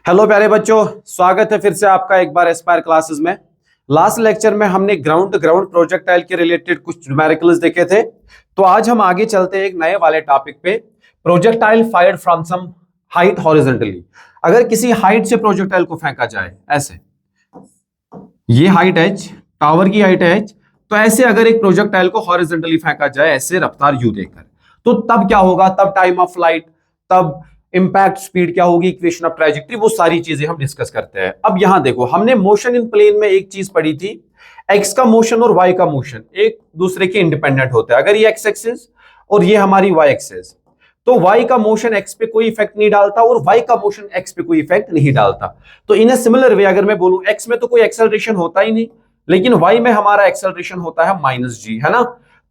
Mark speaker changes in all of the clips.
Speaker 1: Hello प्यारे बच्चों, स्वागत है फिर से आपका एक बार एस्पायर क्लासेस में। लास्ट लेक्चर में हमने ग्राउंड ग्राउंड प्रोजेक्टाइल के रिलेटेड कुछ न्यूमेरिकल्स देखे थे। तो आज हम आगे चलते हैं एक नए वाले टॉपिक पे, projectile fired from some height horizontally. अगर किसी हाइट से प्रोजेक्टाइल को फेंका जाए ऐसे, ये हाइट h, टावर की हाइट है h, तो ऐसे अगर एक प्रोजेक्टाइल को हॉरिजॉन्टली फेंका जाए ऐसे रफ्तार u देकर, तो तब क्या होगा, तब टाइम ऑफ फ्लाइट, तब इंपैक्ट स्पीड क्या होगी, इक्वेशन ऑफ ट्रैजेक्टरी, वो सारी चीजें हम डिस्कस करते हैं। अब यहां देखो, हमने मोशन इन प्लेन में एक चीज पढ़ी थी, एक्स का मोशन और वाई का मोशन एक दूसरे के इंडिपेंडेंट होता है। अगर ये एक्स एक्सिस और ये हमारी वाई एक्सिस, तो वाई का मोशन एक्स पे कोई इफेक्ट नहीं डालता और वाई का मोशन एक्स पे कोई इफेक्ट नहीं डालता। तो इन ए सिमिलर वे अगर मैं बोलूं, एक्स में तो कोई एक्सेलरेशन होता ही नहीं, लेकिन वाई में हमारा एक्सेलरेशन होता है माइनस जी, है ना।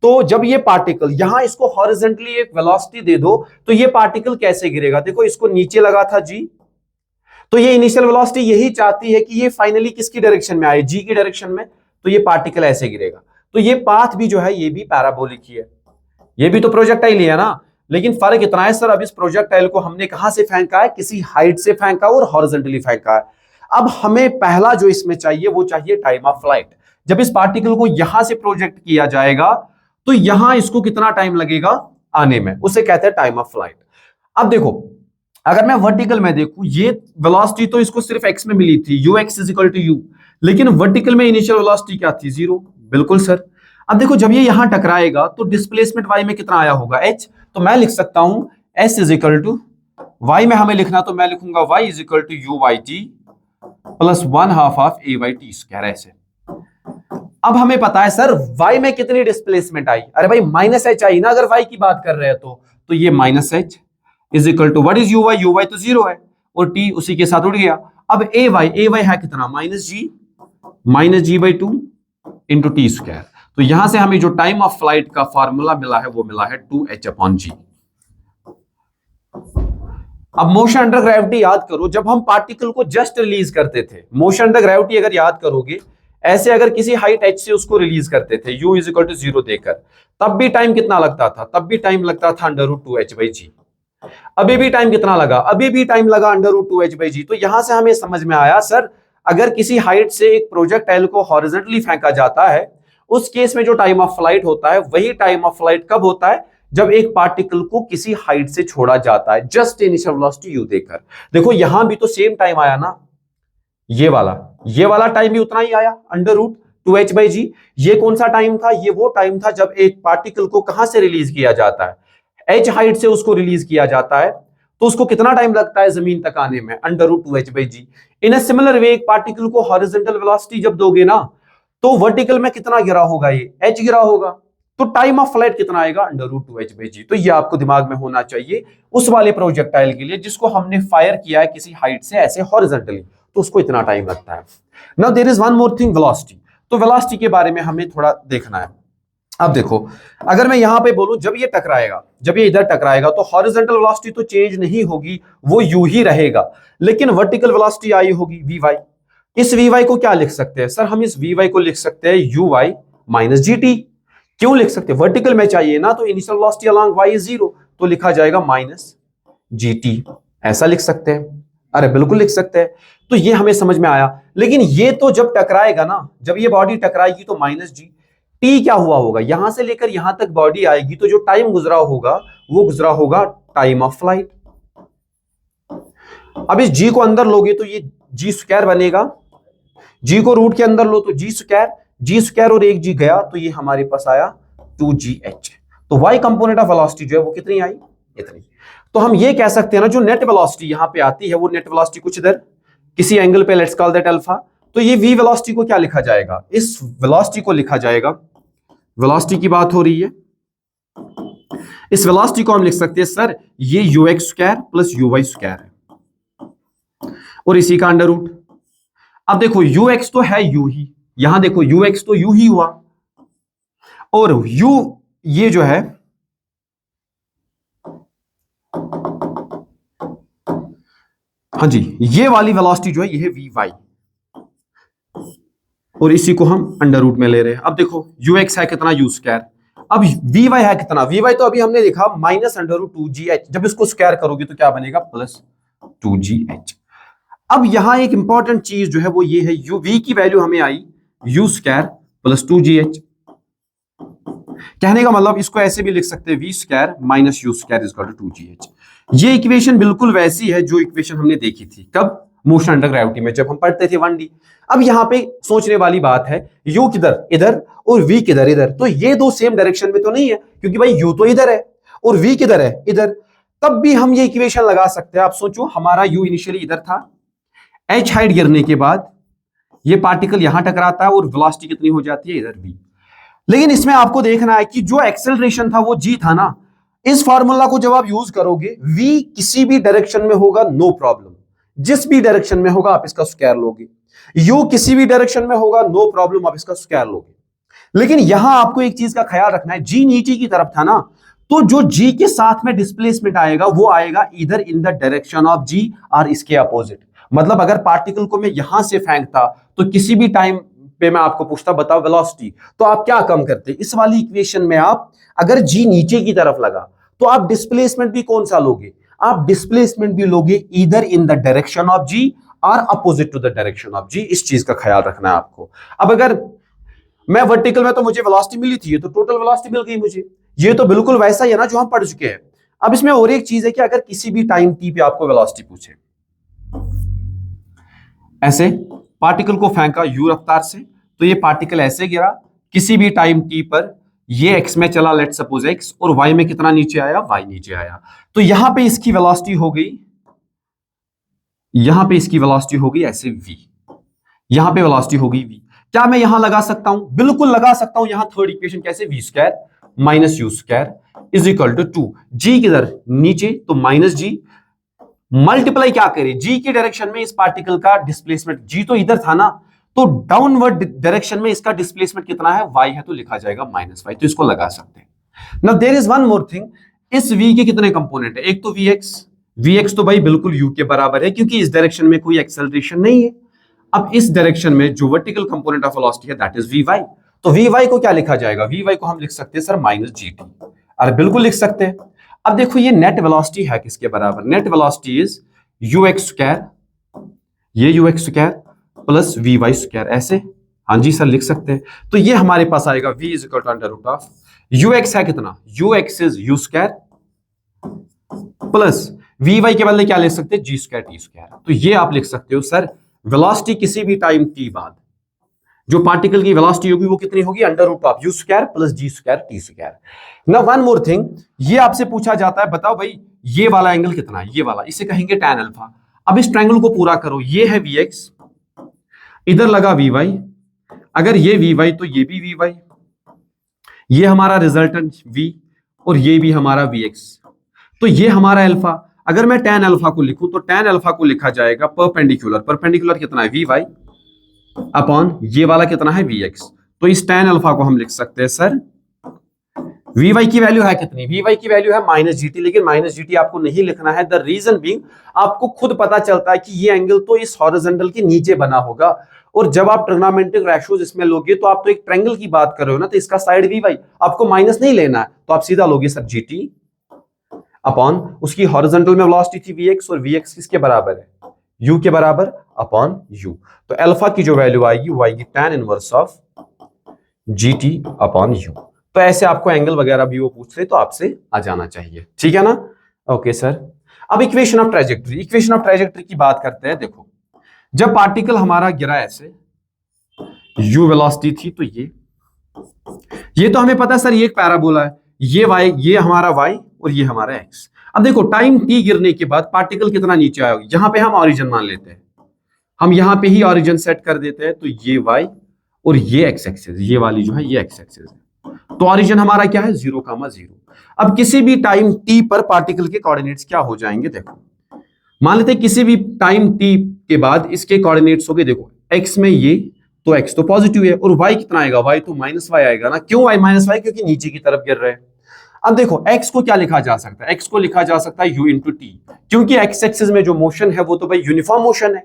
Speaker 1: तो जब ये पार्टिकल यहां इसको हॉरिजॉन्टली एक वेलोसिटी दे दो, तो ये पार्टिकल कैसे गिरेगा। देखो, इसको नीचे लगा था जी, तो ये इनिशियल वेलोसिटी यही चाहती है कि ये फाइनली किसकी डायरेक्शन में आए, जी की डायरेक्शन में। तो ये पार्टिकल ऐसे गिरेगा। तो ये पाथ भी जो है ये भी पैराबोलिक ही है, ये भी तो प्रोजेक्टाइल ही है ना। लेकिन फर्क इतना है सर, अब इस प्रोजेक्टाइल को हमने कहां से फेंका है, किसी हाइट से फेंका और हॉरिजॉन्टली फेंका है। अब हमें पहला जो इसमें चाहिए वो चाहिए टाइम ऑफ फ्लाइट। जब इस पार्टिकल को यहां से प्रोजेक्ट किया जाएगा तो यहां इसको कितना टाइम लगेगा आने में, उसे कहते हैं टाइम ऑफ फ्लाइट। अब देखो, अगर मैं वर्टिकल में देखूं, ये वेलोसिटी तो इसको सिर्फ एक्स में मिली थी, u x is equal to u, लेकिन वर्टिकल में इनिशियल वेलोसिटी क्या थी, जीरो। बिल्कुल सर। अब देखो, जब ये यहां टकराएगा तो डिस्प्लेसमेंट वाई में कितना आया होगा, एच। तो मैं लिख सकता हूं s is equal to, y में हमें लिखना, तो मैं लिखूंगा y is equal to u y t plus 1/2 of a y t square ऐसे। अब हमें पता है सर y में कितनी डिस्प्लेसमेंट आई, अरे भाई माइनस एच आई ना, अगर y की बात कर रहे हैं तो ये minus h is equal to what is u y तो जीरो है और t उसी के साथ उड़ गया। अब ए वाई है कितना, minus g by two into t square. तो यहां से हमें जो टाइम ऑफ फ्लाइट का फॉर्मूला मिला है वो मिला है 2h/g। अब मोशन अंडर ग्रेविटी याद करो, जब हम पार्टिकल को जस्ट रिलीज करते थे, मोशन अंडर ग्रेविटी अगर याद करोगे, ऐसे अगर किसी हाइट h से उसको रिलीज करते थे u इज इक्वल टू 0 देकर, तब भी टाइम कितना लगता था, तब भी टाइम लगता था √2h/g। अभी भी टाइम कितना लगा, अभी भी टाइम लगा √2h/g। तो यहां से हमें समझ में आया सर, अगर किसी हाइट से एक प्रोजेक्टाइल को हॉरिजॉन्टली फेंका जाता है, उस केस में जो टाइम ऑफ फ्लाइट होता है वही टाइम ऑफ फ्लाइट कब होता है, जब एक पार्टिकल को किसी हाइट से छोड़ा जाता है जस्ट इनिशियल वेलोसिटी u देकर। देखो यहां भी तो सेम टाइम आया ना, ये वाला टाइम भी उतना ही आया, √2h/g। ये कौन सा टाइम था, ये वो टाइम था जब एक पार्टिकल को कहां से रिलीज किया जाता है, h हाइट से उसको रिलीज किया जाता है, तो उसको कितना टाइम लगता है जमीन तक आने में, √2h/g। In a similar way एक पार्टिकल को हॉरिजॉन्टल वेलोसिटी जब दोगे ना, तो वर्टिकल में कितना गिरा होगा, ये h गिरा होगा, तो टाइम ऑफ फ्लाइट कितना आएगा, √2h/g। तो ये आपको दिमाग में होना चाहिए उस वाले प्रोजेक्टाइल के लिए जिसको हमने फायर किया है किसी हाइट से ऐसे हॉरिजॉन्टली, तो उसको इतना टाइम लगता है। Now there is one more thing, velocity. तो वेलोसिटी के बारे में हमें थोड़ा देखना है। अब देखो, अगर मैं यहां पे बोलूं जब ये टकराएगा, जब ये इधर टकराएगा, तो हॉरिजॉन्टल वेलोसिटी तो चेंज नहीं होगी, वो यू ही रहेगा, लेकिन वर्टिकल वेलोसिटी आई होगी vy। इस vy को क्या लिख सकते हैं सर, हम इस vy को लिख सकते हैं uy माइनस gt। क्यों लिख सकते हैं, वर्टिकल में चाहिए ना, तो initial velocity along y is 0, तो लिखा जाएगा माइनस gt, ऐसा लिख सकते हैं। अरे बिल्कुल लिख सकते हैं। तो ये हमें समझ में आया। लेकिन ये तो जब टकराएगा ना, जब ये बॉडी टकराएगी तो माइनस जी, टी क्या हुआ होगा, यहां से लेकर यहां तक बॉडी आएगी, तो जो टाइम गुजरा होगा वो गुजरा होगा टाइम ऑफ फ्लाइट। अब इस जी को अंदर लोगे तो ये जी स्क्वायर बनेगा, जी को रूट के अंदर लो तो जी स्क्वायर और एक जी गया, तो ये हमारे पास आया 2gh। तो y कंपोनेंट ऑफ वेलोसिटी जो है वो कितनी आई, इतनी। तो हम ये कह सकते हैं ना, जो नेट वेलोसिटी यहां पे आती है वो नेट वेलोसिटी कुछ इधर किसी एंगल पे, लेट्स कॉल दैट अल्फा। तो ये v वेलोसिटी को क्या लिखा जाएगा, इस वेलोसिटी को लिखा जाएगा, वेलोसिटी की बात हो रही है, इस वेलोसिटी को हम लिख सकते हैं सर, ये ux square plus uy square है और इसी का अंडर रूट। अब देखो ux तो है u ही, यहां देखो ux तो u ही हुआ, और u ये जो है, हाँ जी, ये वाली वेलोसिटी जो है ये है vy, और इसी को हम अंडर रूट में ले रहे हैं। अब देखो ux है कितना, u स्क्वायर, अब vy है कितना, vy तो अभी हमने लिखा माइनस √2gh, जब इसको स्क्वायर करोगे तो क्या बनेगा, प्लस 2gh। अब यहां एक इंपॉर्टेंट चीज जो है वो ये है, यू वी की वैल्यू हमें आई यू स्क्वायर प्लस 2gh। कहने का मतलब इसको ऐसे भी लिख सकते हैं, v square minus u square is equal to 2gh। ये इक्वेशन बिल्कुल वैसी है जो इक्वेशन हमने देखी थी, कब? मोशन अंडर ग्रेविटी में, जब हम पढ़ते थे 1D। अब यहां पे सोचने वाली बात है, यू किधर? इधर, और वी किधर? इधर। तो ये दो सेम डायरेक्शन में तो नहीं है, क्योंकि भाई यू तो इधर है और वी किधर है? इधर। तब भी हम ये इक्वेशन लगा सकते हैं। आप सोचो, हमारा यू इनिशियली इधर था, एच हाइट गिरने के बाद ये पार्टिकल यहां टकराता है और वेलोसिटी कितनी हो जाती है? इधर v। लेकिन इसमें आपको देखना है कि जो एक्सेलरेशन था वो g था ना। इस फॉर्मूला को जब आप यूज करोगे, v किसी भी डायरेक्शन में होगा, नो प्रॉब्लम। जिस भी डायरेक्शन में होगा आप इसका स्क्वायर लोगे। u किसी भी डायरेक्शन में होगा, नो प्रॉब्लम, आप इसका स्क्वायर लोगे। लेकिन यहां आपको एक चीज का ख्याल रखना है, g नीचे की तरफ था ना, तो जो g के साथ में डिस्प्लेसमेंट आएगा वो आएगा इधर in the direction of g और इसके अपोजिट। मतलब अगर पार्टिकल को मैं यहां से फेंकता तो किसी भी टाइम पे मैं आपको पूछता बताओ वेलोसिटी, तो आप क्या कम करते? इस वाली इक्वेशन में आप अगर g नीचे की तरफ लगा तो आप डिस्प्लेसमेंट भी कौन सा लोगे? आप डिस्प्लेसमेंट भी लोगे इधर in the direction of g और opposite to the direction of g। इस चीज का ख्याल रखना है आपको। अब अगर मैं वर्टिकल में, तो मुझे वेलोसिटी मिली थी, तो टोटल वेलोसिटी मिल गई मुझे। ये तो बिल्कुल वैसा ही है ना जो हम पढ़ चुके हैं। अब इसमें और एक चीज है कि अगर किसी भी टाइम t पे आपको वेलोसिटी पूछे, ऐसे पार्टिकल को फेंका u रफ्तार से, तो ये पार्टिकल ऐसे गिरा किसी भी टाइम t पर, ये x में चला, लेट सपोज x, और y में कितना नीचे आया? y नीचे आया। तो यहां पे इसकी वेलोसिटी हो गई, यहां पे इसकी वेलोसिटी हो गई ऐसे v, यहां पे वेलोसिटी हो गई v। क्या मैं यहां लगा सकता हूं? बिल्कुल लगा सकता हूं। यहां थर्ड इक्वेशन कैसे? v square minus u square is equal to 2। g किधर? नीचे, तो माइनस g मल्टीप्लाई क्या करे? g की डायरेक्शन में इस पार्टिकल का डिस्प्लेसमेंट, g तो इधर था ना, तो डाउनवर्ड डायरेक्शन में इसका डिस्प्लेसमेंट कितना है? y है, तो लिखा जाएगा -y। तो इसको लगा सकते हैं। Now there is one more thing, इस v के कितने कंपोनेंट है? एक तो vx तो भाई बिल्कुल u के बराबर है, क्योंकि इस डायरेक्शन में कोई एक्सेलरेशन नहीं है। अब इस डायरेक्शन में जो वर्टिकल कंपोनेंट ऑफ वेलोसिटी है दैट इज vy। तो vy को क्या लिखा जाएगा? vy को हम लिख सकते हैं सर -gt। अरे बिल्कुल लिख सकते हैं। अब देखो ये नेट वेलोसिटी है किसके बराबर? Net velocity is ux square, ये ux square plus vy square, ऐसे। हाँ जी सर लिख सकते हैं। तो ये हमारे पास आएगा v is equal to under root of ux है कितना? ux is u square plus vy के बदले क्या लिख सकते हैं? g square t square. तो ये आप लिख सकते हो सर, वेलोसिटी किसी भी टाइम t बाद जो पार्टिकल की वेलोसिटी होगी वो कितनी होगी? Under root of u square plus g square t square. Now one more thing, ये आपसे पूछा जाता है, बताओ भाई ये वाला एंगल कितना है? ये वाला, इसे कहेंगे tan अल्फा। अब इस ट्रायंगल को पूरा करो, ये है vx, इधर लगा vy, अगर ये vy तो ये भी vy, ये हमारा रिजल्टेंट v, और ये भी हमारा vx, तो ये हमारा अल्फा। अगर मैं tan अल्फा को लिखूं तो tan अल्फा को लिखा जाएगा परपेंडिकुलर, परपेंडिकुलर कितना है? vy अपॉन ये वाला कितना है? vx। तो इस tan अल्फा को हम लिख सकते हैं सर, vy की वैल्यू है कितनी? vy की वैल्यू है -gt, लेकिन -gt आपको नहीं लिखना है। द रीजन बीइंग, आपको खुद पता चलता है कि ये एंगल तो इस हॉरिजॉन्टल के नीचे बना होगा, और जब आप ट्रिग्नोमेट्रिक रेशियोज इसमें लोगे तो आप तो एक ट्रायंगल की बात कर रहे हो ना, तो इसका साइड vy आपको माइनस नहीं लेना है, तो आप सीधा लोगे सर gt अपॉन उसकी हॉरिजॉन्टल में वेलोसिटी थी vx, और vx किसके बराबर है? u के बराबर अपॉन u। तो अल्फा की जो वैल्यू आएगी वो आएगी tan inverse of gt upon u। तो ऐसे आपको एंगल वगैरह भी वो पूछ ले तो आपसे आ जाना चाहिए, ठीक है ना? Okay sir. अब equation of trajectory, equation of trajectory की बात करते हैं। देखो जब पार्टिकल हमारा गिरा ऐसे, u वेलोसिटी थी, तो ये तो हमें पता है सर, ये एक पैराबोला है, ये y, ये हमारा y और ये हमारा x। अब देखो टाइम t गिरने के बाद पार्टिकल कितना नीचे आया? यहां पे हम ऑरिजिन मान लेते हैं, हम यहां पे ही ऑरिजिन सेट कर देते हैं, तो ये y और ये x एक्सिस, ये वाली जो है ये x एक्सिस है। तो ऑरिजिन हमारा क्या है? 0,0। अब किसी भी टाइम t पर पार्टिकल के कोऑर्डिनेट्स क्या हो जाएंगे? देखो मान लेते हैं किसी भी टाइम t के बाद इसके कोऑर्डिनेट्स हो गए, देखो x में ये, तो x तो पॉजिटिव है, और y कितना आएगा? y तो -y आएगा ना। क्यों y -y? क्योंकि नीचे की तरफ गिर रहे हैं। अब देखो x को क्या लिखा जा सकता है? x को लिखा जा सकता है u इंटू टी, क्योंकि x एक्सिस में जो मोशन है वो तो भाई यूनिफॉर्म मोशन है।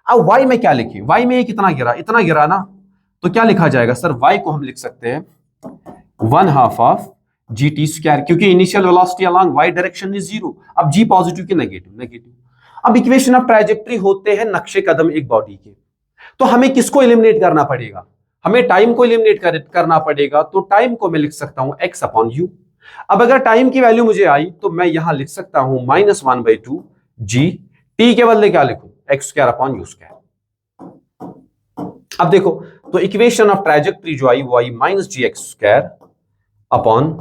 Speaker 1: अब y में क्या लिखे? y में कितना गिरा? इतना गिरा ना, तो क्या लिखा जाएगा सर? y को हम लिख सकते हैं 1/2 ऑफ gt स्क्वायर, क्योंकि initial velocity along y direction is 0। अब g पॉजिटिव की नेगेटिव? नेगेटिव। अब इक्वेशन ऑफ ट्राजेक्टरी होते हैं नक्शे कदम एक बॉडी के, तो हमें किसको एलिमिनेट करना पड़ेगा? हमें टाइम को एलिमिनेट करना पड़ेगा। तो टाइम को मैं लिख सकता हूं x अपॉन यू। अब अगर टाइम की वैल्यू मुझे आई तो मैं यहां लिख सकता हूं -1/2 g, t के बदले क्या लिखूं? x² upon you square. अब देखो, तो इक्वेशन ऑफ ट्राजेक्टरी जो आई वो आई -gx² अपॉन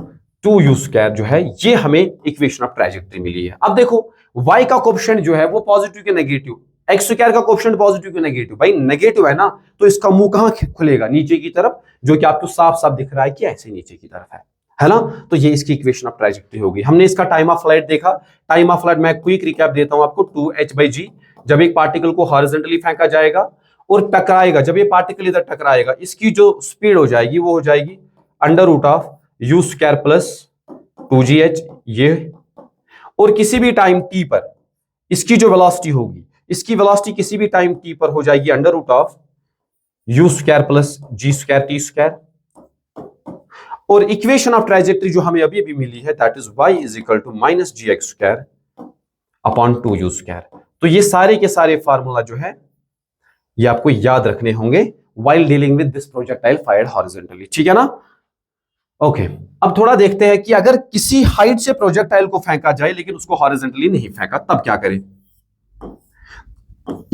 Speaker 1: 2u² जो है, ये हमें इक्वेशन ऑफ ट्राजेक्टरी मिली है। अब देखो, y का कोएफिशिएंट जो है वो पॉजिटिव के नेगेटिव, x² का कोएफिशिएंट पॉजिटिव के नेगेटिव, भाई नेगेटिव है ना, तो इसका मुंह कहां खुलेगा? नीचे की तरफ, जो कि आपको साफ साफ दिख रहा है कि ऐसे नीचे की तरफ है ना। तो ये इसकी इक्वेशन ऑफ ट्राजेक्टरी होगी। हमने इसका टाइम ऑफ फ्लाइट देखा। टाइम ऑफ फ्लाइट मैं क्विक रिकैप देता हूं आपको, 2h/g। जब एक पार्टिकल को हॉरिजॉन्टली फेंका जाएगा और टकराएगा, जब ये पार्टिकल इधर टकराएगा, इसकी जो स्पीड हो जाएगी वो हो जाएगी √u² प्लस 2gh ये। और किसी भी टाइम t पर इसकी जो वेलोसिटी होगी, इसकी वेलोसिटी किसी भी टाइम t पर हो जाएगी √u² प्लस g² t²। और इक्वेशन ऑफ ट्राजेक्टरी जो हमें अभी अभी मिली है, that is y = -gx² upon 2u²। तो ये सारे के सारे फार्मूला जो है ये आपको याद रखने होंगे while dealing with this projectile fired horizontally, ठीक है ना। ओके, अब थोड़ा देखते हैं कि अगर किसी हाइट से प्रोजेक्टाइल को फेंका जाए लेकिन उसको हॉरिजॉन्टली नहीं फेंका, तब क्या करें।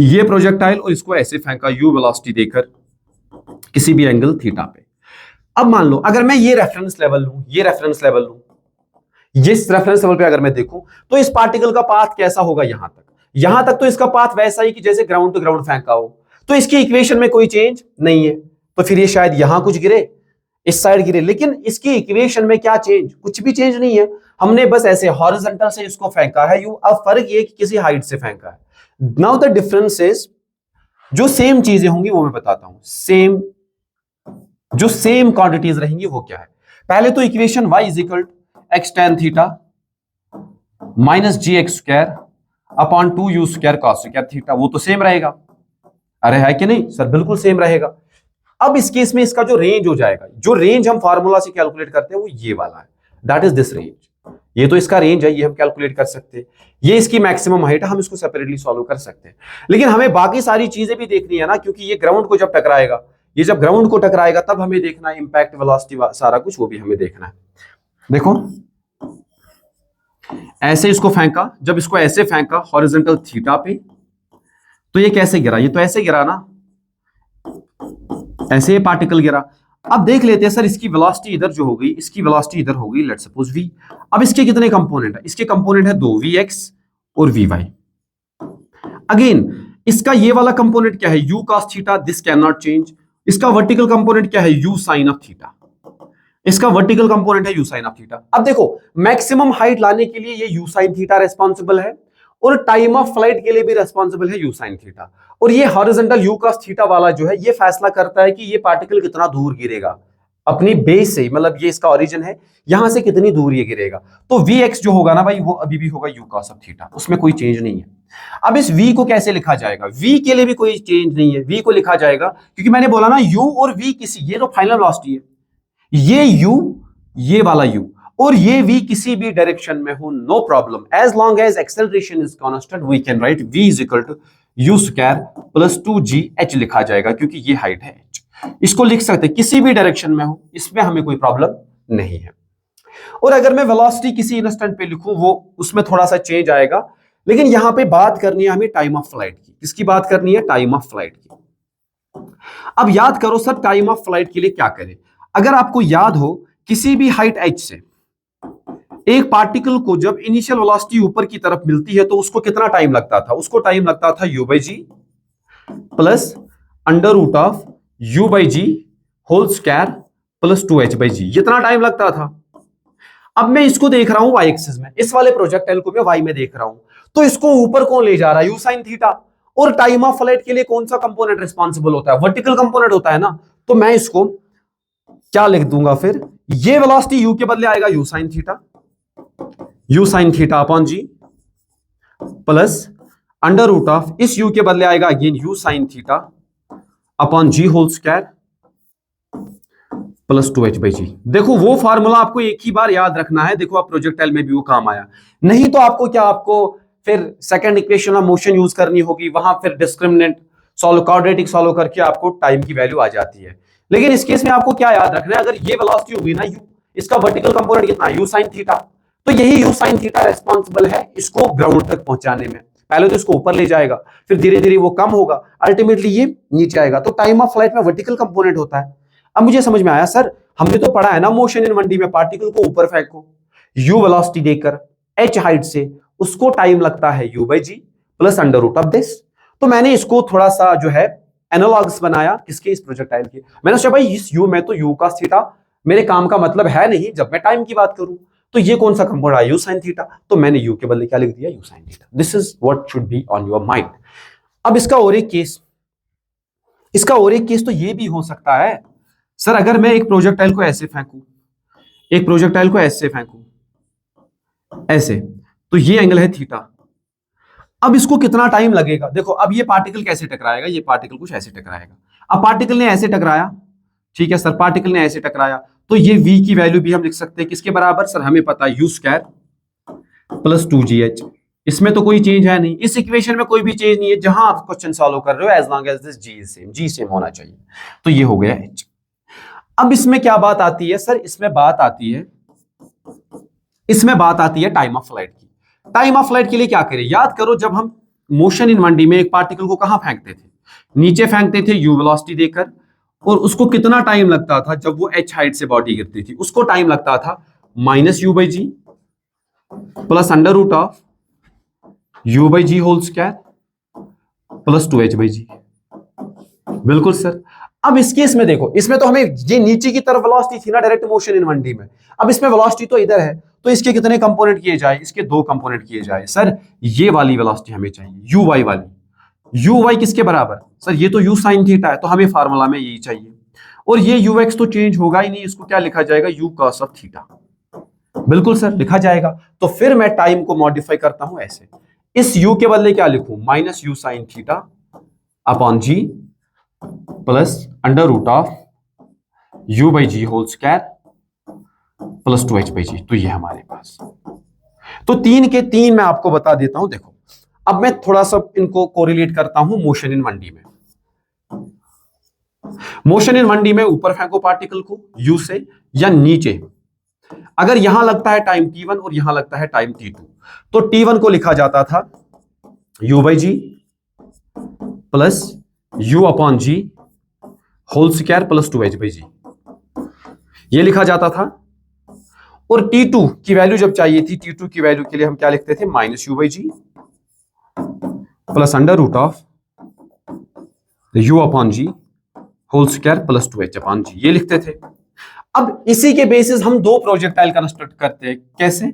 Speaker 1: ये प्रोजेक्टाइल और इसको ऐसे फेंका u वेलोसिटी देकर किसी भी एंगल थीटा पे। अब मान लो अगर मैं ये रेफरेंस लेवल लूं, ये रेफरेंस लेवल लूं, इस रेफरेंस लेवल पे अगर मैं देखूं तो इस पार्टिकल का पाथ कैसा होगा? यहां तक तो इसका पाथ वैसा ही कि जैसे ग्राउंड टू ग्राउंड फेंका हो। तो इसकी इक्वेशन में कोई चेंज नहीं है, तो फिर ये शायद यहां कुछ गिरे, इस साइड गिरे, लेकिन इसकी इक्वेशन में क्या चेंज? कुछ भी चेंज नहीं है। हमने बस ऐसे हॉरिजॉन्टल से इसको फेंका है यू। अब फर्क ये कि किसी हाइट से फेंका है। नाउ द डिफरेंस इज, जो सेम चीजें होंगी वो मैं बताता हूं। जो सेम क्वांटिटीज रहेंगी वो क्या है? पहले तो equation y = x tan theta -gx² upon 2u² cos² theta, वो तो सेम रहेगा। अरे है कि नहीं सर? बिल्कुल सेम रहेगा। अब इस केस में इसका जो रेंज हो जाएगा, जो रेंज हम फार्मूला से कैलकुलेट करते हैं वो ये वाला है, दैट इज दिस रेंज। ये तो इसका रेंज है, ये हम कैलकुलेट कर सकते हैं। ये इसकी मैक्सिमम हाइट है, हम इसको सेपरेटली सॉल्व कर सकते हैं। लेकिन हमें बाकी सारी चीजें भी देखनी है ना, क्योंकि ये ग्राउंड को जब टकराएगा, ये जब ग्राउंड को टकराएगा तब हमें देखना है इंपैक्ट वेलोसिटी सारा कुछ, वो भी हमें देखना है। देखो ऐसे इसको फेंका, जब इसको ऐसे फेंका हॉरिजॉन्टल थीटा पे, तो ये कैसे गिरा? ये तो ऐसे गिरा ना, ऐसे ये पार्टिकल गिरा। अब देख लेते हैं सर, इसकी वेलोसिटी इधर जो हो गई, इसकी वेलोसिटी इधर हो गई, लेट्स सपोज v। अब इसके कितने कंपोनेंट है? इसके कंपोनेंट है 2, vx और vy। अगेन इसका ये वाला कंपोनेंट क्या है? u cos theta, this can not change. इसका वर्टिकल कंपोनेंट क्या है? u sin of theta. इसका वर्टिकल कंपोनेंट है u sin ऑफ थीटा। अब देखो, मैक्सिमम हाइट लाने के लिए ये u sin थीटा रिस्पॉन्सिबल है, और टाइम ऑफ फ्लाइट के लिए भी रिस्पॉन्सिबल है u sin थीटा। और ये हॉरिजॉन्टल u cos थीटा वाला जो है, ये फैसला करता है कि ये पार्टिकल कितना दूर गिरेगा अपनी बेस से, मतलब ये इसका ओरिजिन है, यहां से कितनी दूर ये गिरेगा। तो vx जो होगा ना भाई, वो अभी भी होगा u cos ऑफ थीटा, उसमें कोई चेंज नहीं है। अब इस v को कैसे लिखा जाएगा? v के लिए भी कोई चेंज नहीं है। v को लिखा जाएगा, क्योंकि मैंने बोला ना u और v किसी, ये तो फाइनल वेलोसिटी है, ये u, ये वाला u और ये v किसी भी डायरेक्शन में हो, no problem, as long as acceleration is constant we can write v = u² plus 2gh लिखा जाएगा, क्योंकि ये हाइट है h। इसको लिख सकते किसी भी डायरेक्शन में हो, इसमें हमें कोई प्रॉब्लम नहीं है। और अगर मैं वेलोसिटी किसी इंस्टेंट पे लिखूं, वो उसमें थोड़ा सा चेंज आएगा, लेकिन यहां पे बात करनी है हमें टाइम ऑफ फ्लाइट की। किसकी बात करनी है? टाइम ऑफ फ्लाइट की। अब याद करो सर, टाइम ऑफ फ्लाइट के लिए क्या करें? अगर आपको याद हो, किसी भी हाइट h से एक पार्टिकल को जब इनिशियल वेलोसिटी ऊपर की तरफ मिलती है तो उसको कितना टाइम लगता था? उसको टाइम लगता था u/g plus √u/g whole square plus 2h/g, इतना टाइम लगता था। अब मैं इसको देख रहा हूं y एक्सिस में, इस वाले प्रोजेक्टाइल को मैं y में देख रहा हूं, तो इसको ऊपर कौन ले जा रहा है? u sin theta. और टाइम ऑफ फ्लाइट के लिए कौन सा कंपोनेंट रिस्पॉन्सिबल होता है? वर्टिकल कंपोनेंट होता है ना। तो मैं इसको क्या लिख दूंगा फिर? ये वेलोसिटी u के बदले आएगा u sin theta, u sin theta upon g plus √ इस u के बदले आएगा again u sin theta upon g whole square plus 2h/g। देखो वो फार्मूला आपको एक ही बार याद रखना है। देखो आप प्रोजेक्टाइल में भी वो काम आया, नहीं तो आपको क्या, आपको फिर second equation of motion use करनी होगी, वहां फिर डिस्क्रिमिनेंट सॉल्व, क्वाड्रेटिक सॉल्व करके आपको टाइम की वैल्यू आ जाती है। लेकिन इस केस में आपको क्या याद रखना है, अगर ये वेलोसिटी होगी ना u, इसका वर्टिकल कंपोनेंट कितना u sin थीटा, तो यही u sin थीटा रेस्पॉन्सिबल है इसको ग्राउंड तक पहुंचाने में। पहले तो इसको ऊपर ले जाएगा, फिर धीरे धीरे वो कम होगा, अल्टीमेटली ये नीचे आएगा। तो टाइम ऑफ फ्लाइट में वर्टिकल कंपोनेंट होता है। अब मुझे समझ में आया, सर हमने तो पढ़ा है ना मोशन इन 1D में, पार्टिकल को ऊपर फेंको u वेलोसिटी देकर h हाइट से, उसको टाइम लगता है u/g plus under root of this. तो मैंने इसको थोड़ा सा जो है एनालॉग्स बनाया किसके, इस प्रोजेक्टाइल के। मैंने सोचा भाई इस u में तो u cos थीटा मेरे काम का मतलब है नहीं जब मैं टाइम की बात करूं, तो ये कौन सा कंपोनेंट है u sin थीटा, तो मैंने u के बदले क्या लिख दिया, u sin theta. This is what should be on your mind. अब इसका और एक केस तो ये भी हो सकता है, सर अगर मैं एक प्रोजेक्टाइल को ऐसे फेंकूं, एक प्रोजेक्टाइल को ऐसे फेंकूं, ऐसे, तो ये एंगल है थीटा। अब इसको कितना टाइम लगेगा, देखो अब ये पार्टिकल कैसे टकराएगा, ये पार्टिकल कुछ ऐसे टकराएगा। अब पार्टिकल ने ऐसे टकराया, ठीक है सर, पार्टिकल ने ऐसे टकराया, तो ये v की वैल्यू भी हम लिख सकते हैं किसके बराबर, सर हमें पता है u² प्लस 2gh। इसमें तो कोई चेंज है नहीं, इस इक्वेशन में कोई भी चेंज नहीं है, जहां आप क्वेश्चन सॉल्व कर रहे हो as long as this g same होना चाहिए। तो ये हो गया h। अब इसमें क्या बात आती है सर, इसमें बात आती है टाइम ऑफ फ्लाइट की। टाइम ऑफ फ्लाइट के लिए क्या करें, याद करो जब हम मोशन इन 1D में एक पार्टिकल को कहां फेंकते थे, नीचे फेंकते थे u वेलोसिटी देकर, और उसको कितना टाइम लगता था जब वो h हाइट से बॉडी गिरती थी, उसको टाइम लगता था -u/g plus under root of u/g whole square plus 2h/g। बिल्कुल सर। अब इस केस में देखो, इसमें तो हमें ये नीचे की तरफ वेलोसिटी थी ना डायरेक्ट मोशन इन 1D में, अब इसमें वेलोसिटी तो इधर है, तो इसके कितने कंपोनेंट किए जाए, इसके 2 कंपोनेंट किए जाए। सर ये वाली वेलोसिटी हमें चाहिए, uy वाली। uy किसके बराबर, सर ये तो u sin थीटा है, तो हमें फार्मूला में यही चाहिए। और ये ux तो चेंज होगा ही नहीं, इसको क्या लिखा जाएगा, u cos ऑफ थीटा। बिल्कुल सर लिखा जाएगा। तो फिर मैं टाइम को मॉडिफाई करता हूं ऐसे, इस u के बदले क्या लिखूं, -u sin theta upon g plus under root of u/g whole square plus 2h/g। तो ये हमारे पास, तो 3 के 3 मैं आपको बता देता हूं। देखो अब मैं थोड़ा सा इनको कोरिलेट करता हूं मोशन इन 1D में। मोशन इन 1D में ऊपर फेंको पार्टिकल को u से या नीचे, अगर यहां लगता है टाइम t1 और यहां लगता है टाइम t2, तो t1 को लिखा जाता था u/g plus u upon g whole square plus 2h/g, ये लिखा जाता था। और t2 की वैल्यू जब चाहिए थी, t2 की वैल्यू के लिए हम क्या लिखते थे, -u/g plus under root of u upon g whole square plus 2h/g, ये लिखते थे। अब इसी के बेसिस हम 2 प्रोजेक्टाइल कंस्ट्रक्ट करते हैं। कैसे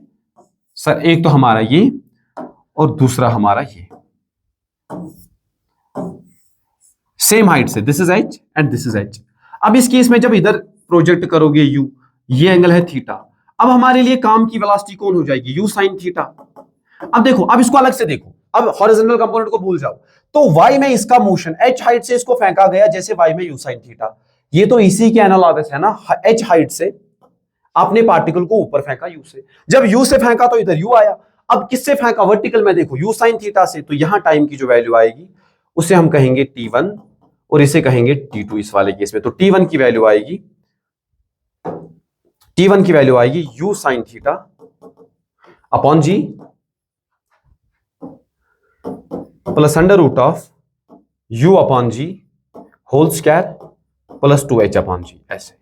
Speaker 1: सर, एक तो हमारा ये और दूसरा हमारा ये, सेम हाइट से, this is h and this is h। अब इस केस में जब इधर प्रोजेक्ट करोगे u, ये एंगल है थीटा, अब हमारे लिए काम की वेलोसिटी कौन हो जाएगी, u sin थीटा। अब देखो, अब इसको अलग से देखो, अब हॉरिजॉन्टल कंपोनेंट को भूल जाओ, तो y में इसका मोशन h हाइट से इसको फेंका गया, जैसे y में u sin थीटा, ये तो इसी के एनालॉगस है ना, h हाइट से आपने पार्टिकल को ऊपर फेंका u से, जब u से फेंका तो इधर u आया। अब किससे फेंका, वर्टिकल में देखो u sin थीटा से, तो यहां टाइम की जो वैल्यू आएगी उसे हम कहेंगे t1 और इसे कहेंगे t2 इस वाले केस में। तो t1 की वैल्यू आएगी u sin theta upon g plus under root of u upon g whole square plus 2h/g, ऐसे।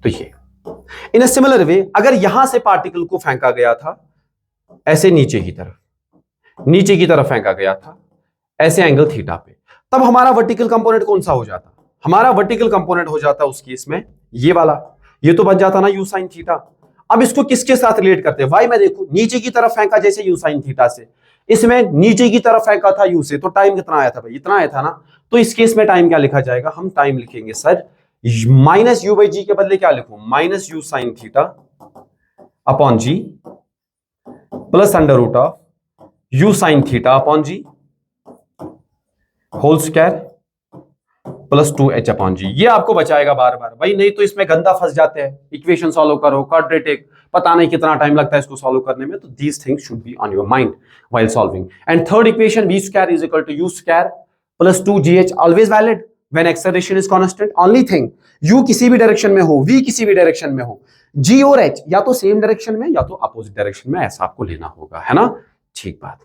Speaker 1: तो ये इन अ सिमिलर वे, अगर यहां से पार्टिकल को फेंका गया था ऐसे नीचे की तरफ फेंका गया था ऐसे एंगल थीटा पे, तब हमारा वर्टिकल कंपोनेंट कौन सा हो जाता, हमारा वर्टिकल कंपोनेंट हो जाता उस केस में ये वाला, ये तो बन जाता ना u sin थीटा। अब इसको किसके साथ रिलेट करते हैं, y में देखो नीचे की तरफ फेंका जैसे u sin थीटा से, इसमें नीचे की तरफ फेंका था u से, तो टाइम कितना आया था भाई, इतना आया था ना। तो इस केस में टाइम क्या लिखा जाएगा, हम टाइम लिखेंगे सर -u/g के बदले क्या लिखूं, -u sin theta upon g plus under root of u sin theta upon g whole square plus 2h/g। ये आपको बचाएगा बार बार भाई, नहीं तो इसमें गंदा फंस जाते हैं, इक्वेशन सॉल्व करो, क्वाड्रेटिक, पता नहीं कितना टाइम लगता है इसको सॉल्व करने में, तो these things should be on your mind while solving. And third equation b square is equal to u square plus 2gh always valid when acceleration is constant. Only thing u किसी भी direction में हो, v किसी भी direction में हो, g और h या तो सेम डायरेक्शन में या तो अपोजिट डायरेक्शन में, ऐसा आपको लेना होगा, है ना। ठीक बात।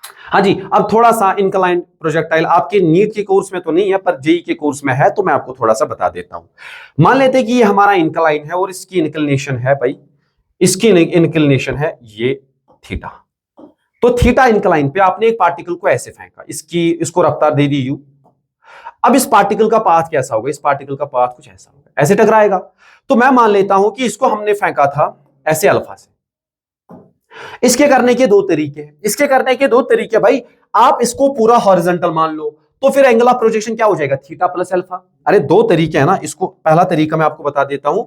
Speaker 1: हाँ जी, अब थोड़ा सा इंक्लाइन प्रोजेक्टाइल आपके नीट के कोर्स में तो नहीं है पर जेई के कोर्स में है, तो मैं आपको थोड़ा सा बता देता हूं। मान लेते हैं कि ये हमारा इंक्लाइन है और इसकी इंक्लिनेशन है भाई, इसकी इंक्लिनेशन है ये थीटा। तो थीटा इंक्लाइन पे आपने एक पार्टिकल को ऐसे फेंका, इसको रफ्तार दे दी u। अब इस पार्टिकल का पाथ कैसा होगा, इस पार्टिकल का पाथ कुछ ऐसा होगा, ऐसे टकराएगा। तो मैं मान लेता हूं कि इसको हमने फेंका था ऐसे अल्फा से। इसके करने के दो तरीके हैं, इसके करने के दो तरीके भाई, आप इसको पूरा हॉरिजॉन्टल मान लो तो फिर एंगल ऑफ प्रोजेक्शन क्या हो जाएगा, थीटा प्लस अल्फा। अरे दो तरीके हैं ना, इसको पहला तरीका मैं आपको बता देता हूं,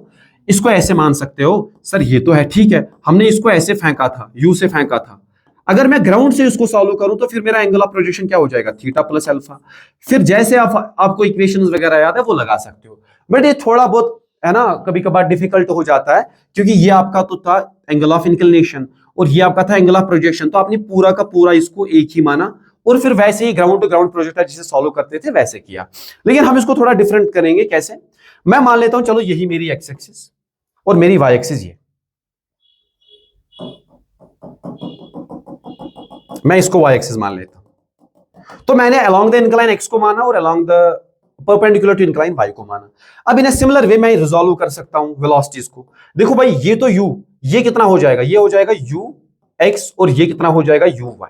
Speaker 1: इसको ऐसे मान सकते हो, सर ये तो है ठीक है, हमने इसको ऐसे फेंका था, यू से फेंका था, अगर मैं ग्राउंड से इसको सॉल्व करूं तो फिर मेरा एंगल ऑफ प्रोजेक्शन क्या हो जाएगा, थीटा प्लस अल्फा। फिर जैसे आपको इक्वेशंस वगैरह याद है वो लगा सकते हो, बट ये थोड़ा बहुत है ना कभी कभार डिफिकल्ट हो जाता है, क्योंकि ये आपका तो था एंगल ऑफ इंक्लिनेशन और ये आपका था एंगल ऑफ प्रोजेक्शन, तो आपने पूरा का पूरा इसको एक ही माना और फिर वैसे ही ग्राउंड टू ग्राउंड प्रोजेक्ट जिसे सॉल्व करते थे वैसे किया। लेकिन हम इसको थोड़ा डिफरेंट करेंगे, कैसे, मैं मान लेता हूं चलो यही मेरी एक्स एक्सिस और मेरी वाई एक्सिस ये, मैं इसको वाई एक्सिस मान लेता हूं। तो मैंने अलोंग द इंक्लाइन एक्स को माना और along the perpendicular to incline y को माना। अब इन अ सिमिलर वे मैं रिजॉल्व कर सकता हूं वेलोसिटीज को। देखो भाई ये तो u, ये कितना हो जाएगा, ये हो जाएगा u x और ये कितना हो जाएगा u y।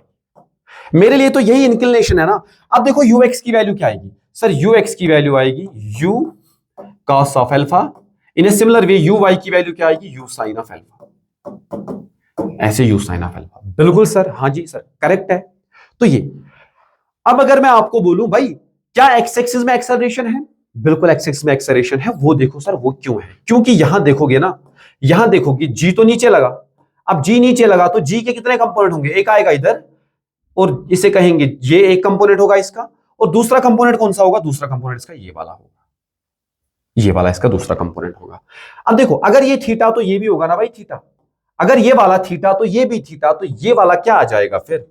Speaker 1: मेरे लिए तो यही इंक्लिनेशन है ना। अब देखो u x की वैल्यू क्या आएगी, सर u x की वैल्यू आएगी u cos of alpha. In a similar way u y की वैल्यू क्या आएगी, u sin ऑफ अल्फा। ऐसे u sin ऑफ अल्फा, बिल्कुल सर, हाँ जी सर करेक्ट है। तो ये, अब अगर मैं आपको बोलूं भाई क्या एक्स एक्सिस में एक्सेलरेशन है, बिल्कुल एक्स एक्सिस में एक्सेलरेशन है। वो देखो सर वो क्यों है, क्योंकि यहां देखोगे ना, यहां देखोगे जी तो नीचे लगा, अब जी नीचे लगा तो जी के कितने कंपोनेंट होंगे, एक आएगा इधर और इसे कहेंगे ये एक कंपोनेंट होगा इसका, और दूसरा कंपोनेंट कौन सा होगा, दूसरा कंपोनेंट इसका ये वाला होगा, ये वाला इसका दूसरा कंपोनेंट होगा। अब देखो अगर ये थीटा तो ये भी होगा ना भाई थीटा, अगर ये वाला थीटा तो ये भी थीटा, तो ये वाला क्या आ जाएगा फिर,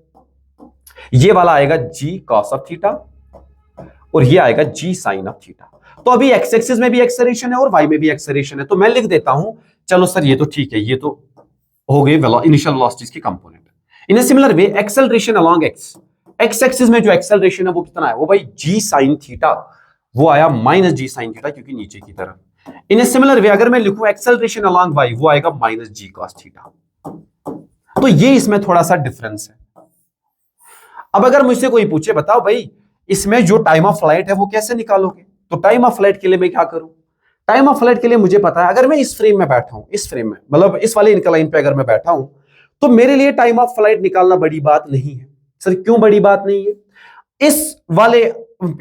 Speaker 1: ये वाला आएगा जी कॉस ऑफ थीटा और ये आएगा जी साइन ऑफ थीटा। तो अभी एक्स एक्सिस में भी एक्सेलरेशन है और वाई में भी एक्सेलरेशन है, तो मैं लिख देता हूं चलो सर ये तो ठीक है, ये तो हो गई इनिशियल वेलोसिटीज की component. In a similar way acceleration along x, x axis में जो एक्सेलरेशन है वो कितना है, वो भाई जी साइन थीटा, वो आया माइनस जी साइन थीटा क्योंकि नीचे की तरफ। इन अ सिमिलर वे अगर मैं लिखूं एक्सेलरेशन अलोंग वाई, वो आएगा माइनस जी कॉस थीटा। तो ये इसमें थोड़ा सा डिफरेंस है। अब अगर मुझसे कोई पूछे बताओ भाई इसमें जो टाइम ऑफ फ्लाइट है वो कैसे निकालोगे, तो टाइम ऑफ फ्लाइट के लिए मैं क्या करूं, टाइम ऑफ फ्लाइट के लिए मुझे पता है अगर मैं इस फ्रेम में बैठा हूं, इस फ्रेम में मतलब इस वाले इंक्लाइन पे अगर मैं बैठा हूं, तो मेरे लिए टाइम ऑफ फ्लाइट निकालना बड़ी बात नहीं है। सर क्यों बड़ी बात नहीं है, इस वाले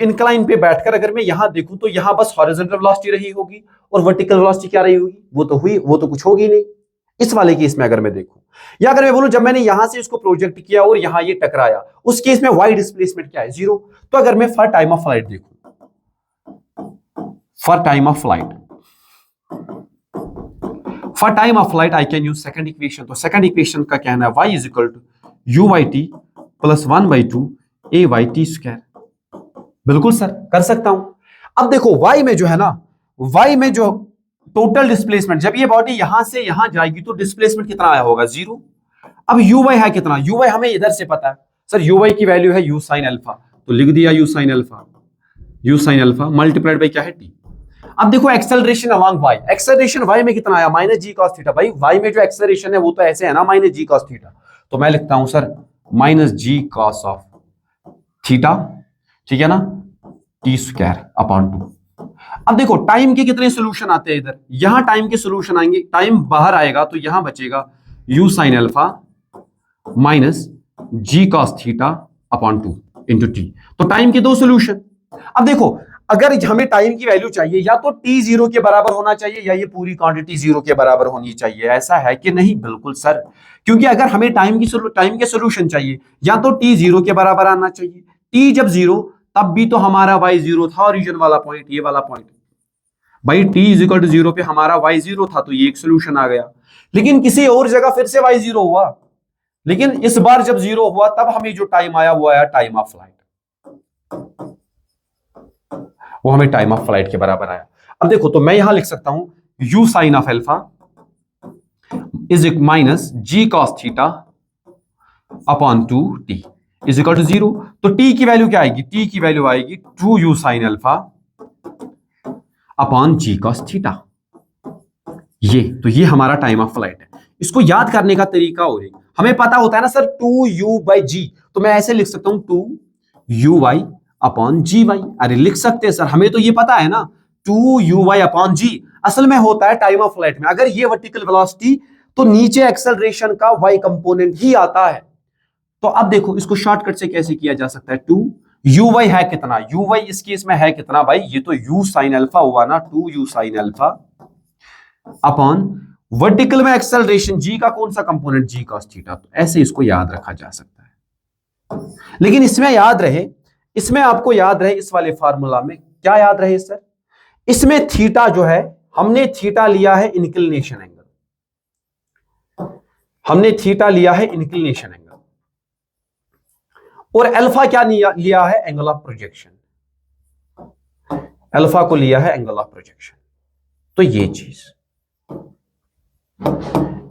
Speaker 1: इंक्लाइन पे बैठकर अगर मैं यहां देखूं तो यहां बस हॉरिजॉन्टल वेलोसिटी रही होगी और वर्टिकल वेलोसिटी क्या रही होगी, वो तो हुई, वो तो कुछ होगी नहीं। इस वाले केस में अगर मैं देखूं, या अगर मैं बोलूं जब मैंने यहां से इसको प्रोजेक्ट किया और यहां ये टकराया, उस केस में वाई डिस्प्लेसमेंट क्या है, जीरो। तो अगर मैं फॉर टाइम ऑफ फ्लाइट देखूं, for time of flight, for time of flight I can use second equation. तो सेकंड इक्वेशन का कहना है y is equal to u y t plus 1/2 a y t square. बिल्कुल sir कर सकता हूं। अब देखो y में जो है ना, y में जो टोटल डिस्प्लेसमेंट, जब ये बॉडी यहां से यहां जाएगी तो डिस्प्लेसमेंट कितना आया होगा, जीरो। अब यू वाई है कितना, यू वाई हमें इधर से पता है, सर यू वाई की वैल्यू है यू साइन अल्फा, तो लिख दिया u sine alpha, u sine alpha multiplied by क्या है टी। अब देखो acceleration along y, acceleration y में कितना आया, माइनस जी कॉस थीटा। भाई वाई में जो एक्सेलरेशन है वो तो ऐसे है ना माइनस जी कॉस थीटा, तो मैं लिखता हूं sir minus g cos of theta, ठीक है ना, टी स्क्वायर अपॉन 2। अब देखो टाइम के कितने सोल्यूशन आते हैं इधर, यहां टाइम के सोल्यूशन आएंगे, टाइम बाहर आएगा तो यहां बचेगा u sine alpha minus g cos theta upon 2 into t. तो टाइम के दो सोल्यूशन। अब देखो अगर हमें टाइम की वैल्यू चाहिए, या तो टी जीरो के बराबर होना चाहिए या ये पूरी क्वांटिटी जीरो के बराबर होनी चाहिए, ऐसा है कि नहीं, बिल्कुल सर, क्योंकि अगर हमें टाइम के सोल्यूशन चाहिए या तो टी जीरो के बराबर आना चाहिए, टी जब जीरो तब भी तो हमारा वाई जीरो था, ओरिजिन वाला पॉइंट, ये वाला पॉइंट। भाई t इज इक्वल टू 0 पे हमारा y 0 था, तो ये एक सोल्यूशन आ गया। लेकिन किसी और जगह फिर से y 0 हुआ, लेकिन इस बार जब 0 हुआ तब हमें जो टाइम आया वो आया टाइम ऑफ फ्लाइट, वो हमें टाइम ऑफ फ्लाइट के बराबर आया। अब देखो, तो मैं यहां लिख सकता हूं u sine of alpha is minus g cos theta upon 2t is equal to 0। तो t की वैल्यू क्या आएगी? t की वैल्यू आएगी 2u sign alpha upon g cos theta. तो ये हमारा टाइम ऑफ फ्लाइट है। इसको याद करने का तरीका और है, हमें पता होता है ना सर 2u/g, तो मैं ऐसे लिख सकता हूं 2uy अपॉन जी वाई। अरे लिख सकते हैं सर, हमें तो ये पता है ना 2uy अपॉन जी असल में होता है टाइम ऑफ फ्लाइट में। अगर ये वर्टिकल वेलोसिटी, तो नीचे एक्सेलरेशन का y कंपोनेंट ही आता है। तो अब देखो, इसको शॉर्टकट से कैसे किया जा सकता है? 2uy है कितना? uy इस केस में है कितना भाई? ये तो u साइन अल्फा हुआ ना, 2u sign alpha upon vertical में एक्सेलरेशन g का कौन सा कंपोनेंट? g cos theta. तो ऐसे इसको याद रखा जा सकता है। लेकिन इसमें आपको याद रहे, इस वाले फार्मूला में क्या याद रहे सर? इसमें थीटा जो है, हमने थीटा लिया है इंक्लिनेशन एंगल, हमने थीटा लिया है इंक्लिनेशन एंगल, और अल्फा क्या लिया है? Angle of projection. अल्फा को लिया है एंगल ऑफ प्रोजेक्शन। तो ये चीज,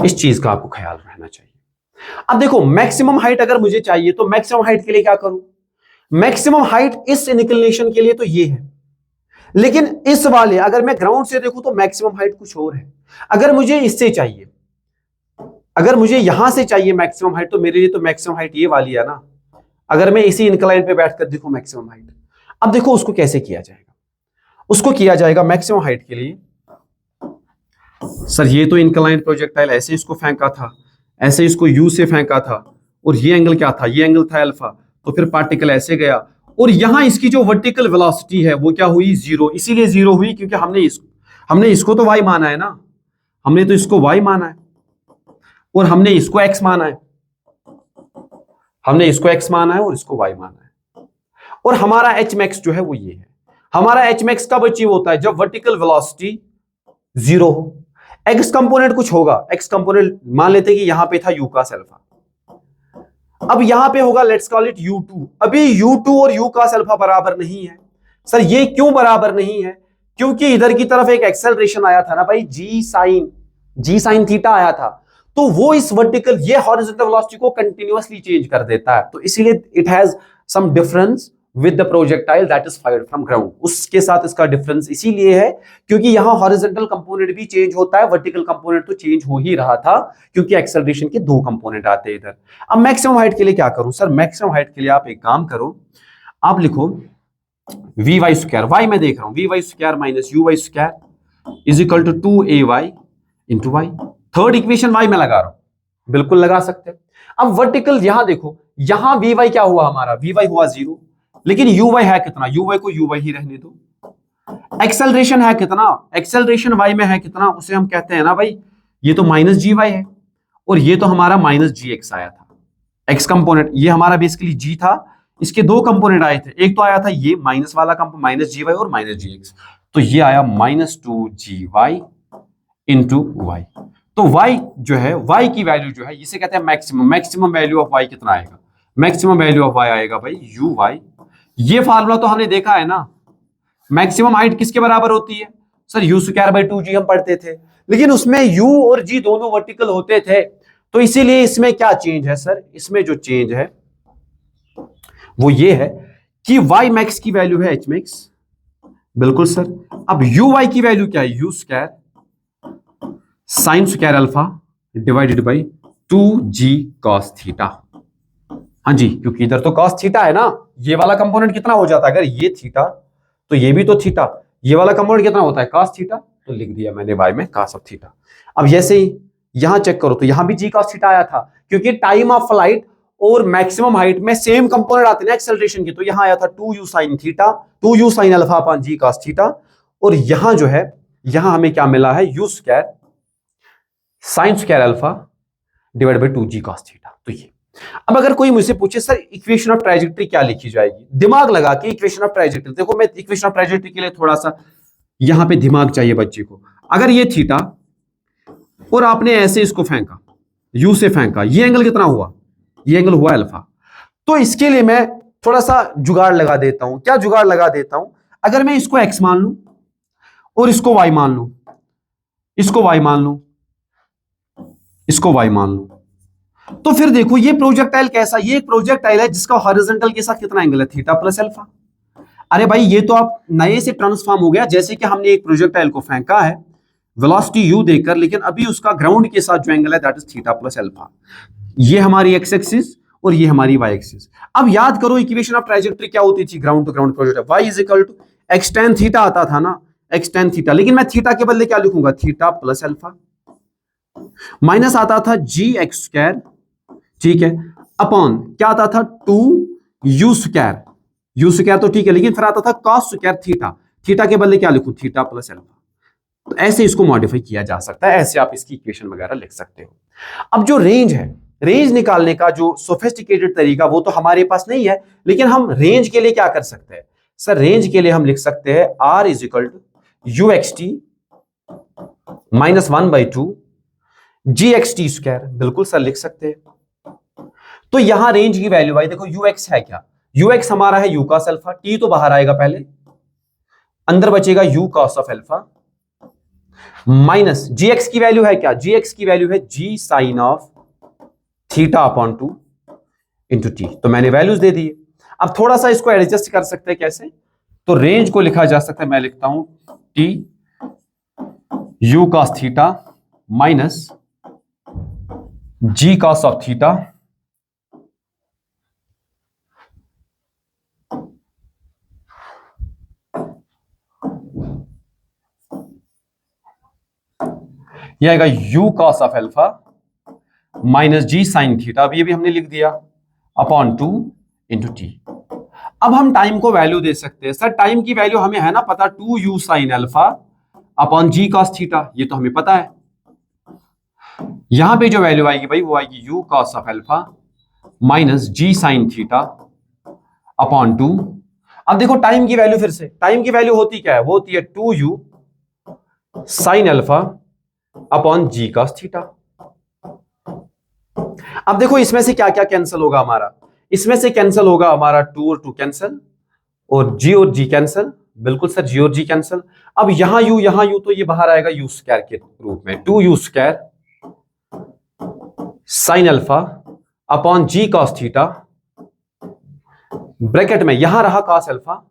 Speaker 1: इस चीज का आपको ख्याल रहना चाहिए। अब देखो, मैक्सिमम हाइट अगर मुझे चाहिए तो मैक्सिमम हाइट के लिए क्या करूं? मैक्सिमम हाइट इस इंक्लिनेशन के लिए तो ये है, लेकिन इस वाले अगर मैं ग्राउंड से देखूं तो मैक्सिमम हाइट कुछ और है। अगर मुझे इससे चाहिए, अगर मुझे यहां से चाहिए मैक्सिमम हाइट, तो मेरे लिए तो मैक्सिमम हाइट ये वाली है ना। अगर मैं इसी इंक्लाइन पे बैठकर देखूं मैक्सिमम हाइट, अब देखो उसको कैसे किया जाएगा। उसको किया जाएगा मैक्सिमम हाइट के लिए, सर ये तो इंक्लाइन प्रोजेक्टाइल ऐसे इसको फेंका था, ऐसे इसको यू से फेंका था, और ये एंगल क्या था? ये एंगल था अल्फा। तो फिर पार्टिकल ऐसे गया, और यहां इसकी जो वर्टिकल वेलोसिटी है वो क्या हुई? 0। इसीलिए 0 हुई क्योंकि हमने इसको तो y माना है ना, हमने तो इसको y माना है, और हमने इसको x माना है, हमने इसको x माना है और इसको y माना है। और हमारा h max जो है वो ये है। हमारा h max कब अचीव होता है? जब वर्टिकल वेलोसिटी 0 हो। x कंपोनेंट कुछ होगा, x कंपोनेंट मान लेते हैं कि यहां पे था u cos अल्फा, अब यहां पे होगा लेट्स कॉल इट u2। अभी u2 और u cos अल्फा बराबर नहीं है। सर ये क्यों बराबर नहीं है? क्योंकि इधर की तरफ एक एक्सेलरेशन आया था ना भाई, g साइन थीटा आया था, तो वो इस वर्टिकल ये हॉरिजॉन्टल वेलोसिटी को कंटिन्यूअसली चेंज कर देता है। तो इसीलिए it has some difference with the projectile that is fired from ground. उसके साथ इसका डिफरेंस इसीलिए है क्योंकि यहां हॉरिजॉन्टल कंपोनेंट भी चेंज होता है, वर्टिकल कंपोनेंट तो चेंज हो ही रहा था क्योंकि एक्सेलरेशन के 2 कंपोनेंट आते हैं इधर। अब मैक्सिमम हाइट के लिए क्या करूं? सर मैक्सिमम हाइट के लिए आप एक काम करो, आप लिखो वी वाई स्क्वायर, वाई मैं देख रहा हूं, v y square minus u y square is equal to 2ay into y. Third equation y में लगा रहा हूं, बिल्कुल लगा सकते हैं। अब वर्टिकल यहां देखो, यहां वी वाई क्या हुआ? हमारा वी वाई हुआ 0, लेकिन यू वाई है कितना? यू वाई को यू वाई ही रहने दो। एक्सेलरेशन है कितना? एक्सेलरेशन वाई में है कितना? उसे हम कहते हैं ना भाई, ये तो माइनस जी वाई है, और ये तो हमारा माइनस जी एक्स आया था। एक्स कंपोनेंट ये हमारा बेसिकली जी था, इसके 2 कंपोनेंट आए थे, एक तो आया था ये माइनस वाला कंपोनेंट माइनस जी वाई और माइनस जी एक्स, तो ये आया -2gy इंटू वाई। तो y जो है, y की वैल्यू जो है, इसे कहते हैं maximum. Maximum value of y कितना आएगा? मैक्सिमम वैल्यू ऑफ y आएगा भाई uy। ये फार्मूला तो हमने देखा है ना, मैक्सिमम हाइट किसके बराबर होती है? Sir u square by 2g हम पढ़ते थे, लेकिन उसमें u और g दोनों वर्टिकल होते थे, तो इसीलिए इसमें क्या चेंज है सर? इसमें जो चेंज है वो ये है कि y मैक्स की वैल्यू है h मैक्स, बिल्कुल सर। अब uy की वैल्यू क्या है? u square sine square alpha divided by 2g cos theta. हाँ जी, क्योंकि इधर तो cos थीटा है ना, ये वाला कंपोनेंट कितना हो जाता है? अगर ये थीटा तो ये भी तो थीटा, ये वाला कंपोनेंट कितना होता है? cos थीटा, तो लिख दिया मैंने y में cos ऑफ थीटा। अब जैसे ही यहां चेक करो तो यहां भी g cos थीटा आया था, क्योंकि टाइम ऑफ फ्लाइट और मैक्सिमम हाइट में सेम कंपोनेंट आते हैं एक्सेलरेशन के, तो यहां आया था 2u sin theta, 2u sin alpha upon g cos theta, और यहां जो है, यहां हमें क्या मिला है? u square sine square alpha divide by 2g cos theta. तो ये, अब अगर कोई मुझसे पूछे सर इक्वेशन ऑफ ट्राइजेक्टरी क्या लिखी जाएगी, दिमाग लगा के इक्वेशन ऑफ ट्राइजेक्टरी, देखो मैं इक्वेशन ऑफ ट्राइजेक्टरी के लिए थोड़ा सा यहां पे दिमाग चाहिए बच्चे को। अगर ये थीटा और आपने ऐसे इसको फेंका, यू से फेंका, ये एंगल कितना हुआ? ये एंगल हुआ अल्फा। तो इसके लिए मैं थोड़ा सा जुगाड़ लगा देता हूं। क्या जुगाड़ लगा देता हूं? अगर मैं इसको एक्स मान लूं और इसको वाई मान लूं, इसको वाई मान लूं, इसको वाई मान लूं, तो फिर देखो ये प्रोजेक्टाइल कैसा, ये एक प्रोजेक्टाइल है जिसका हॉरिजॉन्टल के साथ कितना एंगल है? Theta plus alpha. अरे भाई ये तो आप नए से ट्रांसफॉर्म हो गया, जैसे कि हमने एक प्रोजेक्टाइल को फेंका है वेलोसिटी यू देकर, लेकिन अभी उसका ग्राउंड के साथ जो एंगल है that is theta plus alpha. ये हमारी एक्स एक्सिस और ये हमारी वाई एक्सिस। अब याद करो इक्वेशन ऑफ ट्राइजेक्टरी क्या होती थी ground to ground project? Y is equal to x tan theta आता था ना, एक्स टेन थीटा, लेकिन मैं थीटा के बदले क्या लिखूंगा? Theta plus alpha. माइनस आता था जी एक्स स्क्वायर, ठीक है, अपॉन क्या आता था? Two u square, u square तो ठीक है, लेकिन फिर आता था कॉस स्क्वायर थीटा, थीटा के बदले क्या लिखूं? Theta plus alpha. तो ऐसे इसको मॉडिफाई किया जा सकता है, ऐसे आप इसकी इक्वेशन वगैरह लिख सकते हो। अब जो रेंज है, रेंज निकालने का जो सोफिस्टिकेटेड तरीका वो तो हमारे पास नहीं है, लेकिन हम रेंज के लिए क्या कर सकते हैं? सर रेंज के लिए हम लिख सकते हैं r is equal to u x t minus 1/2 g x t square. बिल्कुल सर लिख सकते हैं। तो यहां रेंज की वैल्यू भाई देखो, यू एक्स है क्या? यू एक्स हमारा है यू कॉस अल्फा, टी तो बाहर आएगा पहले, अंदर बचेगा u cos of alpha, minus g x की वैल्यू है क्या? जी एक्स की वैल्यू है g sine of theta upon 2 into t. तो मैंने वैल्यूज दे दी। अब थोड़ा सा इसको एडजस्ट कर सकते हैं, कैसे? तो रेंज को लिखा जा सकता है, मैं लिखता हूं t u cos theta minus g cos of theta यह आएगा u cos of alpha minus g sine theta, अब ये भी हमने लिख दिया, अपॉन 2 इंटू टी। अब हम टाइम को वैल्यू दे सकते हैं। सर टाइम की वैल्यू हमें है ना पता, 2 u sine alpha upon g cos theta, ये तो हमें पता है। यहां पे जो वैल्यू आएगी भाई वो आएगी u cos of alpha minus g sine theta upon 2। अब देखो टाइम की वैल्यू, फिर से टाइम की वैल्यू होती क्या है? वो होती है 2 u sine alpha upon g cos theta. अब देखो इसमें से क्या क्या कैंसिल होगा हमारा? इसमें से कैंसिल होगा हमारा 2 और 2 कैंसिल, और जी कैंसिल, बिल्कुल सर जी और जी कैंसिल। अब यहां यू तो ये बाहर आएगा यू स्क्वायर के रूप में, 2 u square sine alpha upon g cos theta, bracket में यहां रहा कॉस अल्फा,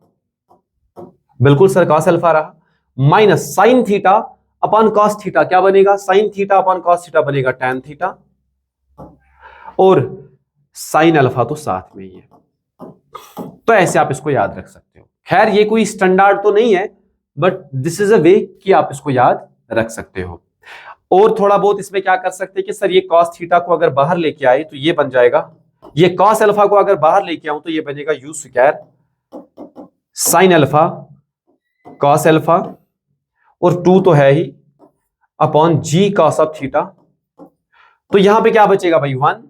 Speaker 1: बिल्कुल सर कॉस अल्फा रहा, minus sine theta upon cos theta, क्या बनेगा? Sine theta upon cos theta बनेगा टैन थीटा, और साइन अल्फा तो साथ में ही है। तो ऐसे आप इसको याद रख सकते हो। खैर ये कोई स्टैंडर्ड तो नहीं है, बट दिस इज अ वे कि आप इसको याद रख सकते हो। और थोड़ा बहुत इसमें क्या कर सकते हैं कि सर ये कॉस थीटा को अगर बाहर लेके आए तो ये बन जाएगा, ये कॉस अल्फा को अगर बाहर लेके आऊं तो ये बनेगा u square sine alpha cos alpha, और 2 तो है ही, upon g cos of theta. तो यहां पे क्या बचेगा भाई? 1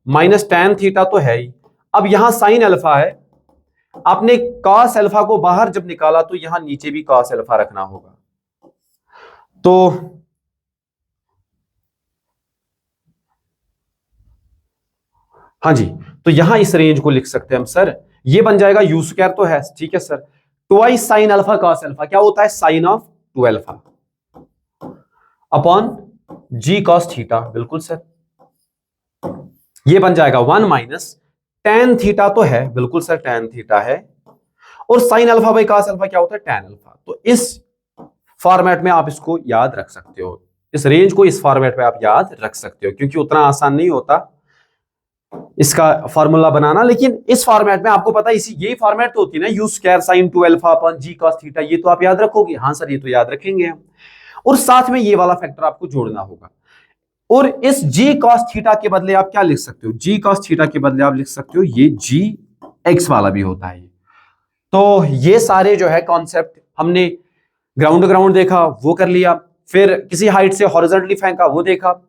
Speaker 1: माइनस टैन थीटा तो है ही। अब यहां साइन अल्फा है, आपने कॉस अल्फा को बाहर जब निकाला तो यहां नीचे भी कॉस अल्फा रखना होगा। तो हाँ जी, तो यहां इस रेंज को लिख सकते हैं हम, सर ये बन जाएगा यू स्क्वायर तो है, ठीक है sir, twice sine alpha cos alpha, क्या होता है? Sine of 2 alpha upon g cos theta, बिल्कुल सर, ये बन जाएगा 1 माइनस टेन थीटा तो है, बिल्कुल सर टेन थीटा है, और sine alpha by cos alpha क्या होता है? Tan alpha. तो इस फॉर्मेट में आप इसको याद रख सकते हो, इस रेंज को इस फॉर्मेट में आप याद रख सकते हो, क्योंकि उतना आसान नहीं होता इसका फॉर्मूला बनाना, लेकिन इस फॉर्मेट में आपको पता है, इसी यही फॉर्मेट तो होती है ना, u square sine 2 alpha upon g cos theta, ये तो आप याद रखोगे। हाँ सर ये तो याद रखेंगे हम, और साथ में ये वाला फैक्टर आपको जोड़ना होगा। और इस जी कॉस थीटा के बदले आप क्या लिख सकते हो? जी कॉस थीटा के बदले आप लिख सकते हो ये जी एक्स वाला भी होता है। तो ये सारे जो है कॉन्सेप्ट हमने ग्राउंड देखा वो कर लिया, फिर किसी हाइट से हॉरिजॉन्टली फेंका वो देखा,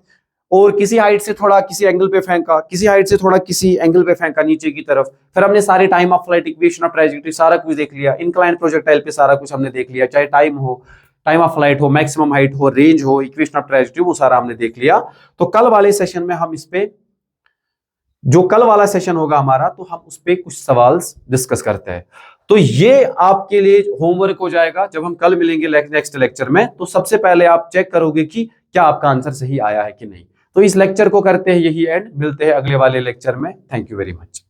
Speaker 1: और किसी हाइट से थोड़ा किसी एंगल पे फेंका, किसी हाइट से थोड़ा किसी एंगल पे फेंका नीचे की तरफ। फिर हमने सारे time of flight, equation of trajectory, सारा कुछ देख लिया। इंक्लाइन प्रोजेक्टाइल पे सारा कुछ हमने देख लिया, चाहे टाइम हो, टाइम ऑफ फ्लाइट हो, मैक्सिमम हाइट हो, रेंज हो, इक्वेशन ऑफ ट्रैजेक्टरी, वो सारा हमने देख लिया। तो कल वाले सेशन में हम इस पे, जो कल वाला सेशन होगा हमारा, तो हम उस पे कुछ सवाल डिस्कस करते हैं। तो ये आपके लिए होमवर्क हो जाएगा। जब हम कल मिलेंगे नेक्स्ट लेक्चर में, तो सबसे पहले आप चेक करोगे कि क्या आपका आंसर सही आया है कि नहीं। तो इस लेक्चर को करते हैं यही एंड, मिलते हैं अगले वाले लेक्चर में। Thank you very much.